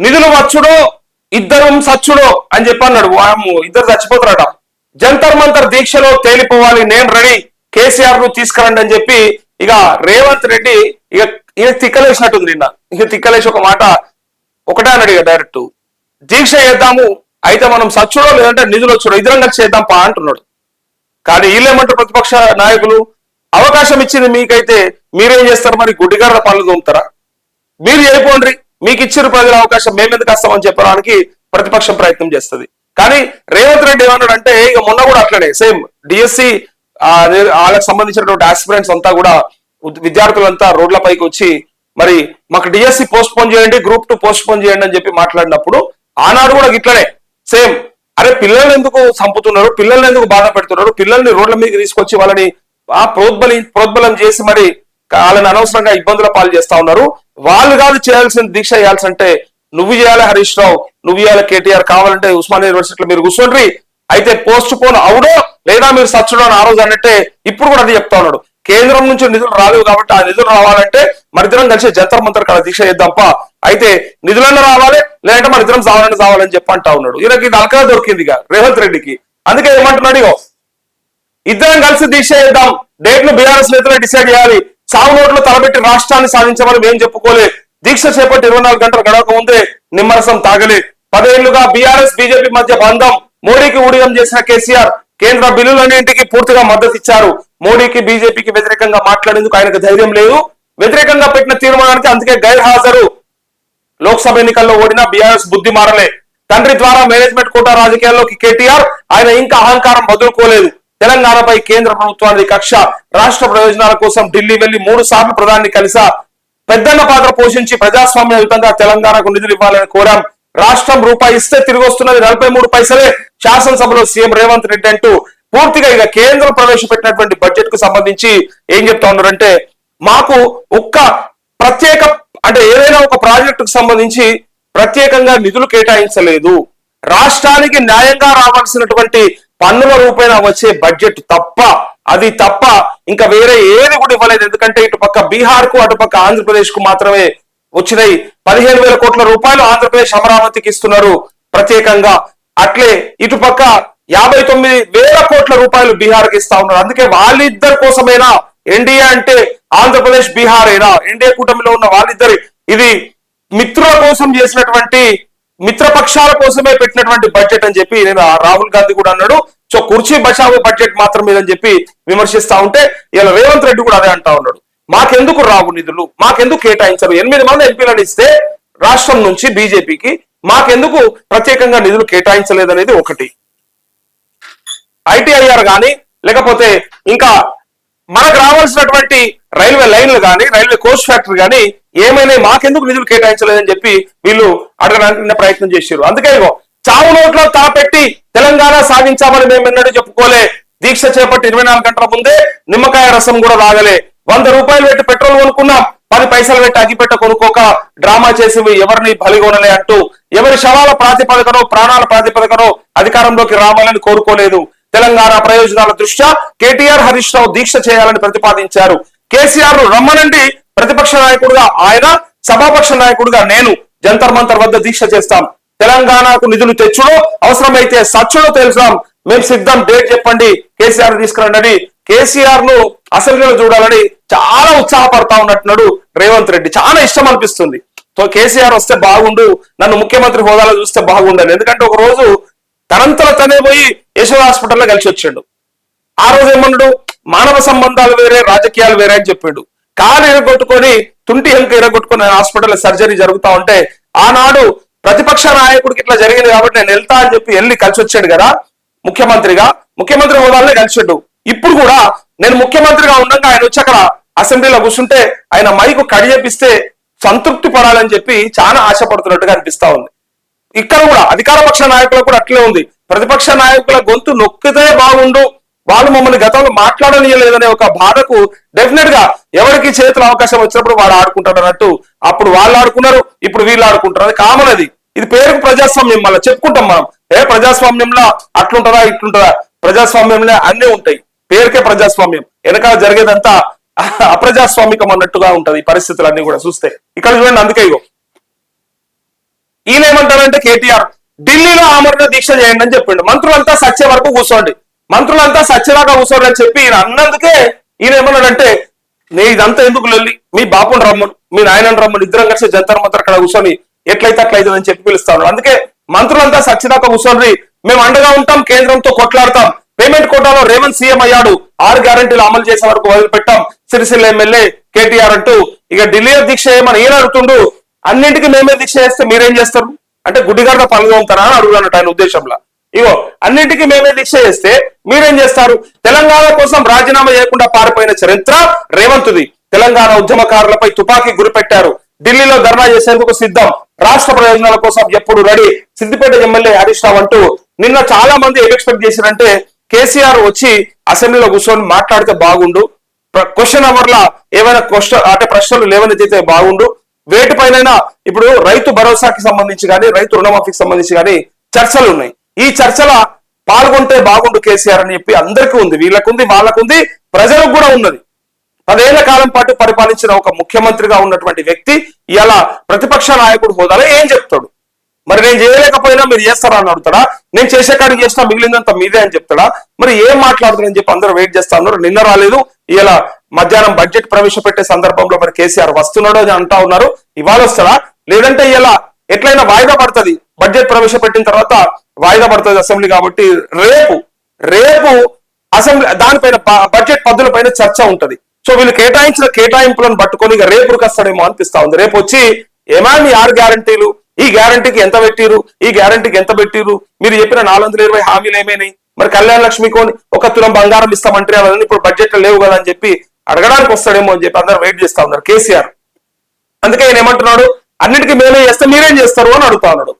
నిధులు వచ్చుడో ఇద్దరం సచ్చుడో అని చెప్పి అన్నాడు. ఇద్దరు చచ్చిపోతారట. జంతర్ మంతర్ దీక్షలో తేలిపోవాలి, నేను రెడీ, కేసీఆర్ ను తీసుకురండి అని చెప్పి ఇక రేవంత్ రెడ్డి ఇక తిక్కలేసినట్టుంది నిన్న. ఇక తిక్కలేసి ఒక మాట ఒకటే అన్నాడు ఇక డైరెక్ట్, దీక్ష చేద్దాము అయితే మనం సచ్చుడో లేదంటే నిధులు వచ్చుడో ఇద్దరం కలిసి చేద్దాం పా అంటున్నాడు. కానీ వీళ్ళేమంటారు ప్రతిపక్ష నాయకులు, అవకాశం ఇచ్చింది మీకైతే మీరేం చేస్తారు మరి, గుడ్డిగార పనులు తోముతారా? మీరు చేయకపోండి, మీకు ఇచ్చిన ప్రజల అవకాశం మేము ఎందుకు వస్తామని చెప్పడానికి ప్రతిపక్షం ప్రయత్నం చేస్తుంది. కానీ రేవంత్ రెడ్డి ఏమన్నాడంటే ఇక మొన్న కూడా అట్లనే సేమ్ డిఎస్సి వాళ్ళకి సంబంధించినటువంటి ఆస్పిరెంట్స్ అంతా కూడా విద్యార్థులంతా రోడ్లపైకి వచ్చి మరి మాకు డిఎస్సి పోస్ట్ పోన్ చేయండి, గ్రూప్ 2 పోస్ట్ పోన్ చేయండి అని చెప్పి మాట్లాడినప్పుడు ఆనాడు కూడా ఇట్లనే సేమ్, అరే పిల్లల్ని ఎందుకు చంపుతున్నారు, పిల్లల్ని ఎందుకు బాధ పెడుతున్నారు, పిల్లల్ని రోడ్ల మీద తీసుకొచ్చి వాళ్ళని ప్రోద్బలం చేసి మరి వాళ్ళని అనవసరంగా ఇబ్బందుల పాలు చేస్తా ఉన్నారు. వాళ్ళు కాదు చేయాల్సిన దీక్ష చేయాల్సింటే నువ్వు చేయాలి హరీష్ రావు, నువ్వు చేయాలి కేటీఆర్, కావాలంటే ఉస్మానియా యూనివర్సిటీలో మీరు కూర్చోండి, అయితే పోస్ట్ పోన్ అవుడో లేదా మీరు సచ్చుడో అని ఆ రోజు అన్నట్టే ఇప్పుడు కూడా అది చెప్తా ఉన్నాడు. కేంద్రం నుంచి నిధులు రాలేవు కాబట్టి ఆ నిధులు రావాలంటే మరిద్దరం కలిసి జంతర్ మంతర్ కాడ దీక్ష చేద్దాంప, అయితే నిధులన్నా రావాలి లేదంటే మరిద్దరం చావాలని చెప్పి అంటా ఉన్నాడు. ఈయనకి ఇది అలకగా దొరికింది ఇక రేవంత్ రెడ్డికి. అందుకే ఏమంటున్నాడు, ఇగో ఇద్దరం కలిసి దీక్ష చేద్దాం, డేట్ ను బీఆర్ఎస్ నేతలే డిసైడ్ చేయాలి, సాగు నోట్లు తలబెట్టి రాష్ట్రాన్ని సాధించమని మేము చెప్పుకోలే, దీక్ష చేపట్టి 24 గంటలు గడవక ముందే నిమ్మరసం తాగలే, 10 ఏళ్లుగా బీఆర్ఎస్ బీజేపీ మధ్య బంధం, మోడీకి ఊడియం చేసిన కేసీఆర్ కేంద్ర బిల్లులన్నింటికి పూర్తిగా మద్దతు ఇచ్చారు, మోడీకి బీజేపీకి వ్యతిరేకంగా మాట్లాడేందుకు ఆయనకు ధైర్యం లేదు, వ్యతిరేకంగా పెట్టిన తీర్మానానికి అందుకే గైర్హాజరు, లోక్సభ ఎన్నికల్లో ఓడిన బీఆర్ఎస్ బుద్ధి మారలే, తండ్రి ద్వారా మేనేజ్మెంట్ కోటా రాజకీయాల్లోకి కేటీఆర్, ఆయన ఇంకా అహంకారం వదులుకోలేదు, తెలంగాణపై కేంద్ర ప్రభుత్వానికి కక్ష, రాష్ట్ర ప్రయోజనాల కోసం ఢిల్లీ వెళ్లి 3 సార్లు ప్రధాని కలిసా, పెద్దన్న పాత్ర పోషించి ప్రజాస్వామ్యయుతంగా తెలంగాణకు నిధులు ఇవ్వాలని కోరాం, రాష్ట్రం రూపాయి ఇస్తే తిరిగి వస్తున్నది 43 పైసలే, శాసనసభలో సీఎం రేవంత్ రెడ్డి అంటూ పూర్తిగా ఇక కేంద్రం ప్రవేశపెట్టినటువంటి బడ్జెట్ కు సంబంధించి ఏం చెప్తా ఉన్నారంటే, మాకు ఒక్క ప్రత్యేక అంటే ఏదైనా ఒక ప్రాజెక్టుకు సంబంధించి ప్రత్యేకంగా నిధులు కేటాయించలేదు, రాష్ట్రానికి న్యాయంగా రావాల్సినటువంటి పన్నుల రూపేణ వచ్చే బడ్జెట్ తప్ప, అది తప్ప ఇంకా వేరే ఏది కూడా ఇవ్వలేదు. ఎందుకంటే ఇటు పక్క బీహార్ కు అటుపక్క ఆంధ్రప్రదేశ్ కు మాత్రమే వచ్చినాయి. 15,000 కోట్ల రూపాయలు ఆంధ్రప్రదేశ్ అమరావతికి ఇస్తున్నారు ప్రత్యేకంగా, అట్లే ఇటు పక్క 59,000 కోట్ల రూపాయలు బీహార్ కి ఇస్తా ఉన్నారు. అందుకే వాళ్ళిద్దరి కోసమైనా, ఎన్డీఏ అంటే ఆంధ్రప్రదేశ్ బీహార్ అయినా ఎన్డీఏ కూటమిలో ఉన్న వాళ్ళిద్దరి, ఇది మిత్రుల కోసం చేసినటువంటి మిత్రపక్షాల కోసమే పెట్టినటువంటి బడ్జెట్ అని చెప్పి నేను రాహుల్ గాంధీ కూడా అన్నాడు. సో కుర్చీ బచావో బడ్జెట్ మాత్రమే అని చెప్పి విమర్శిస్తా ఉంటే ఇలా రేవంత్ రెడ్డి కూడా అదే అంటా ఉన్నాడు, మాకెందుకు రావు నిధులు, మాకెందుకు కేటాయించరు, 8 మంది ఎంపీలను ఇస్తే రాష్ట్రం నుంచి బీజేపీకి, మాకెందుకు ప్రత్యేకంగా నిధులు కేటాయించలేదనేది ఒకటి. ఐటీఐఆర్ కానీ లేకపోతే ఇంకా మనకు రావాల్సినటువంటి రైల్వే లైన్లు కానీ రైల్వే కోచ్ ఫ్యాక్టరీ కానీ ఏమైనా మాకెందుకు నిధులు కేటాయించలేదని చెప్పి వీళ్ళు అడగడానికి ప్రయత్నం చేశారు. అందుకే చావు నోట్లో తాపెట్టి తెలంగాణ సాధించామని మేము ఎన్నడూ చెప్పుకోలే, దీక్ష చేపట్టి 24 గంటల ముందే నిమ్మకాయ రసం కూడా తాగలే, 100 రూపాయలు పెట్టి పెట్రోల్ కొనుక్కున్నాం, 10 పైసలు పెట్టి అగ్గిపెట్ట కొనుక్కోక డ్రామా చేసి ఎవరిని బలిగొనలే అంటూ ఎవరి శవాల ప్రాతిపదికనో ప్రాణాల ప్రాతిపదికనో అధికారంలోకి రావాలని కోరుకోలేదు, తెలంగాణ ప్రయోజనాల దృష్ట్యా కేటీఆర్ హరీష్ రావు దీక్ష చేయాలని ప్రతిపాదించారు, కేసీఆర్ ను రమ్మనండి, ప్రతిపక్ష నాయకుడుగా ఆయన, సభాపక్ష నాయకుడుగా నేను జంతర్ మంతర్ వద్ద దీక్ష చేస్తాం, తెలంగాణకు నిధులు తెచ్చుడో అవసరమైతే సచ్చుడో తెలుసాం, మేము సిద్ధం, డేట్ చెప్పండి, కేసీఆర్ తీసుకురండి, కేసీఆర్ ను అసెంబ్లీలో చూడాలని చాలా ఉత్సాహపడతా ఉన్నట్టున్నాడు రేవంత్ రెడ్డి. చాలా ఇష్టం అనిపిస్తుంది, కేసీఆర్ వస్తే బాగుండు, నన్ను ముఖ్యమంత్రి హోదాలో చూస్తే బాగుండాలి. ఎందుకంటే ఒక రోజు తనంతల తనే పోయి యశోద హాస్పిటల్లో కలిసి వచ్చాడు. ఆ రోజు ఏమన్నాడు, మానవ సంబంధాలు వేరే రాజకీయాలు వేరే అని చెప్పాడు. కాలు ఎరగొట్టుకొని తుంటి హెల్క్ ఎరగొట్టుకుని హాస్పిటల్లో సర్జరీ జరుగుతా ఉంటే ఆనాడు ప్రతిపక్ష నాయకుడికి ఇట్లా జరిగింది కాబట్టి నేను వెళ్తా అని చెప్పి వెళ్ళి కలిసి వచ్చాడు కదా ముఖ్యమంత్రిగా, ముఖ్యమంత్రి హోదాలోనే కలిసాడు. ఇప్పుడు కూడా నేను ముఖ్యమంత్రిగా ఉండగా ఆయన వచ్చి అక్కడ అసెంబ్లీలో కూర్చుంటే ఆయన మైకు కడి చేపిస్తే సంతృప్తి పడాలని చెప్పి చాలా ఆశపడుతున్నట్టుగా అనిపిస్తా ఉంది. ఇక్కడ కూడా అధికార పక్ష నాయకులకు కూడా అట్లే ఉంది, ప్రతిపక్ష నాయకుల గొంతు నొక్కితే బాగుండు, వాళ్ళు మమ్మల్ని గతంలో మాట్లాడనీయలేదనే ఒక బాధకు డెఫినెట్ గా ఎవరికి చేతుల అవకాశం వచ్చినప్పుడు వాడు ఆడుకుంటాడు అన్నట్టు, అప్పుడు వాళ్ళు ఆడుకున్నారు, ఇప్పుడు వీళ్ళు ఆడుకుంటారు, అది కామన్. ఇది పేరుకు ప్రజాస్వామ్యం, మళ్ళీ చెప్పుకుంటాం మనం, ప్రజాస్వామ్యంలో అట్లుంటుందా ఇట్లుంటుందా, ప్రజాస్వామ్యంలో అన్నీ ఉంటాయి, పేరుకే ప్రజాస్వామ్యం, వెనకాల జరిగేదంతా అప్రజాస్వామికం అన్నట్టుగా ఉంటది ఈ పరిస్థితులన్నీ కూడా చూస్తే. ఇక్కడ చూడండి, అందుకే ఈయన ఏమంటారంటే కేటీఆర్ ఢిల్లీలో ఆమరణ దీక్ష చేయండి అని చెప్పిండు. మంత్రులంతా సచ్చే వరకు కూర్చోండి, మంత్రులంతా సచ్చేదాకా కూర్చోండి అని చెప్పి ఈయన అన్నందుకే ఈయన ఏమన్నాడంటే ఇదంతా ఎందుకు లొల్లి, మీ బాపుని రమ్మను, మీ నాయనని రమ్మను, ఇద్దరం కలిసి జంతర్ మంతర్ అక్కడ కూర్చొని ఎట్లయితే అట్లయితే అని చెప్పి పిలుస్తాను. అందుకే మంత్రులంతా సచ్చిదాకా కూర్చోండి, మేము అండగా ఉంటాం, కేంద్రంతో కొట్లాడతాం. పేమెంట్ కోటాలో రేవంత్ సీఎం అయ్యాడు, 6 గ్యారెంటీలు అమలు చేసే వరకు వదిలిపెట్టాం, సిరిసిల్ల ఎమ్మెల్యే కేటీఆర్ అంటూ ఇక ఢిల్లీ దీక్ష ఏమని ఈయన అడుగుతుండు. అన్నింటికి మేమే దీక్ష చేస్తే మీరేం చేస్తారు అంటే గుడ్డిగాడ పనులు ఉంటారా అని అడుగుతున్నట్టు ఆయన ఉద్దేశంలో. ఇగో అన్నింటికి మేమే దీక్ష చేస్తే మీరేం చేస్తారు? తెలంగాణ కోసం రాజీనామా చేయకుండా పారిపోయిన చరిత్ర రేవంత్ది. తెలంగాణ ఉద్యమకారులపై తుపాకీ గురిపెట్టారు, ఢిల్లీలో ధర్నా చేసేందుకు సిద్ధం, రాష్ట్ర ప్రయోజనాల కోసం ఎప్పుడు రెడీ, సిద్దిపేట ఎమ్మెల్యే హరీష్ రావు అంటూ నిన్న చాలా మంది ఏం ఎక్స్పెక్ట్ చేశారంటే కేసీఆర్ వచ్చి అసెంబ్లీలో కూర్చొని మాట్లాడితే బాగుండు, క్వశ్చన్ అవర్ లా ఏమైనా ప్రశ్నలు లేవనైతే బాగుండు, వేటిపైన ఇప్పుడు రైతు భరోసాకి సంబంధించి కానీ రైతు రుణమాఫీకి సంబంధించి కానీ చర్చలు ఉన్నాయి. ఈ చర్చల పాల్గొంటే బాగుండు కేసీఆర్ అని చెప్పి అందరికీ ఉంది, వీళ్ళకుంది వాళ్ళకుంది, ప్రజలకు కూడా ఉన్నది. 10 ఏళ్ల కాలం పాటు పరిపాలించిన ఒక ముఖ్యమంత్రిగా ఉన్నటువంటి వ్యక్తి ఇలా ప్రతిపక్ష నాయకుడు హోదాలో ఏం చెప్తాడు? మరి నేను చేయలేకపోయినా మీరు చేస్తారా అని అడుగుతాడా? నేను చేసే కాడికి చేసినా మిగిలిందంత మీదే అని చెప్తాడా? మరి ఏం మాట్లాడుతారని చెప్పి అందరూ వెయిట్ చేస్తా ఉన్నారు. నిన్న రాలేదు, ఇలా మధ్యాహ్నం బడ్జెట్ ప్రవేశపెట్టే సందర్భంలో మరి కేసీఆర్ వస్తున్నాడు అని అంటా ఉన్నారు. ఇవాళ వస్తాడా లేదంటే ఇలా ఎట్లయినా వాయిదా పడుతుంది, బడ్జెట్ ప్రవేశపెట్టిన తర్వాత వాయిదా పడుతుంది అసెంబ్లీ కాబట్టి రేపు అసెంబ్లీ దానిపైన బడ్జెట్ పద్ధతుల పైన చర్చ ఉంటది. సో వీళ్ళు కేటాయించిన కేటాయింపులను పట్టుకొని ఇక రేపుకి వస్తాడేమో అనిపిస్తా ఉంది. రేపు వచ్చి ఏమైనా 6 గ్యారంటీలు, ఈ గ్యారంటీకి ఎంత పెట్టిరు, ఈ గ్యారంటీకి ఎంత పెట్టిరు, మీరు చెప్పిన 420 హామీలు ఏమైనాయి, మరి కళ్యాణ లక్ష్మికి 1 తులం బంగారం ఇస్తామంటే అవన్నీ ఇప్పుడు బడ్జెట్ లో లేవు కదా అని చెప్పి అడగడానికి వస్తాడేమో అని చెప్పి అందరూ వెయిట్ చేస్తా ఉన్నారు కేసీఆర్. అందుకే ఆయన ఏమంటున్నాడు, అన్నిటికీ మేమే చేస్తే మీరేం చేస్తారు అని అడుగుతా ఉన్నాడు.